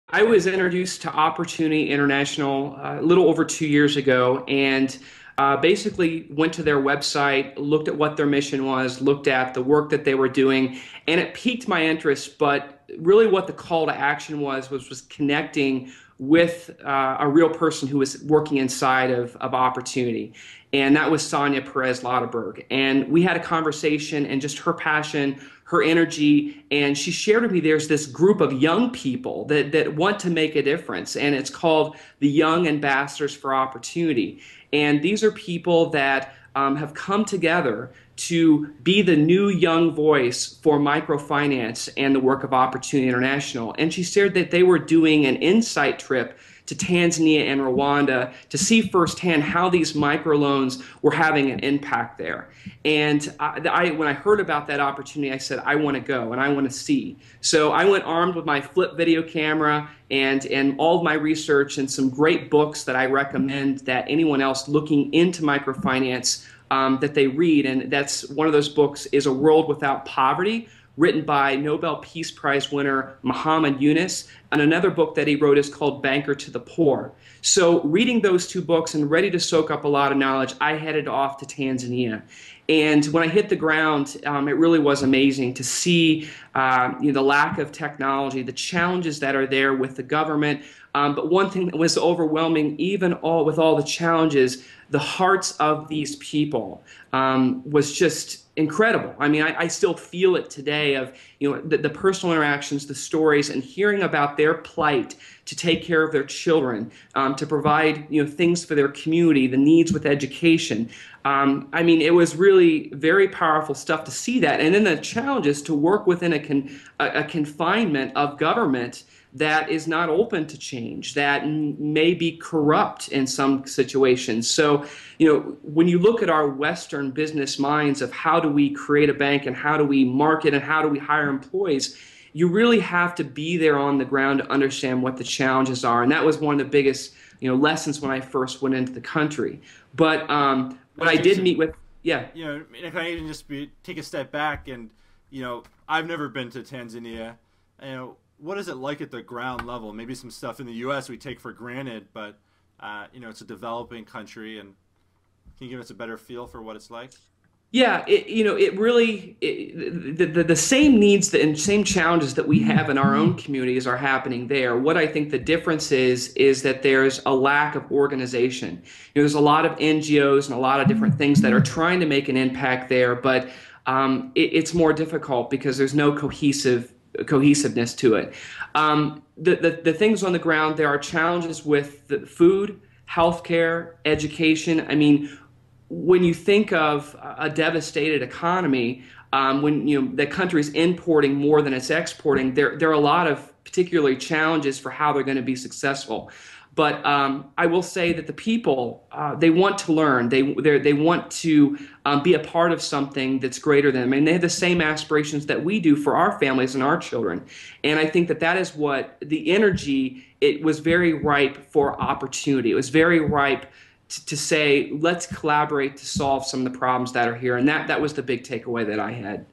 I was introduced to Opportunity International a little over 2 years ago, and basically went to their website, looked at what their mission was, looked at the work that they were doing, and it piqued my interest. But really, what the call to action was connecting with a real person who was working inside of Opportunity. And that was Sonia Perez Lauterberg. And we had a conversation, and just her passion, her energy, and she shared with me there's this group of young people that want to make a difference, and it's called the Young Ambassadors for Opportunity. And these are people that have come together to be the new young voice for microfinance and the work of Opportunity International. And she shared that they were doing an insight trip to Tanzania and Rwanda to see firsthand how these microloans were having an impact there. And when I heard about that opportunity, I said, I want to go and I want to see. So I went armed with my flip video camera and all of my research and some great books that I recommend that anyone else looking into microfinance that they read. And that's one of those books is A World Without Poverty, written by Nobel Peace Prize winner Muhammad Yunus, and another book that he wrote is called Banker to the Poor. So reading those two books and ready to soak up a lot of knowledge, I headed off to Tanzania. And when I hit the ground, it really was amazing to see the lack of technology, the challenges that are there with the government. But one thing that was overwhelming, even with all the challenges, the hearts of these people was just incredible. I mean, I still feel it today of the personal interactions, the stories, and hearing about their plight to take care of their children, to provide things for their community, the needs with education. I mean, it was really very powerful stuff to see that, and then the challenges to work within a confinement of government that is not open to change, that may be corrupt in some situations. So, when you look at our Western business minds of how do we create a bank and how do we market and how do we hire employees, you really have to be there on the ground to understand what the challenges are. And that was one of the biggest, lessons when I first went into the country. But when That's I did Jason. meet with, yeah. If I even take a step back and I've never been to Tanzania. What is it like at the ground level? Maybe some stuff in the U.S. we take for granted, but it's a developing country, and can you give us a better feel for what it's like? Yeah, the same needs and same challenges that we have in our own communities are happening there. What I think the difference is that there's a lack of organization. There's a lot of NGOs and a lot of different things that are trying to make an impact there, but it's more difficult because there's no cohesiveness to it. The things on the ground, there are challenges with the food, healthcare, education. I mean, when you think of a devastated economy, when the country's importing more than it's exporting, there are a lot of particularly challenges for how they're going to be successful. But I will say that the people, they want to learn. They want to be a part of something that's greater than them. And they have the same aspirations that we do for our families and our children. And I think that is what the energy, it was very ripe for opportunity. It was very ripe to say, let's collaborate to solve some of the problems that are here. And that was the big takeaway that I had.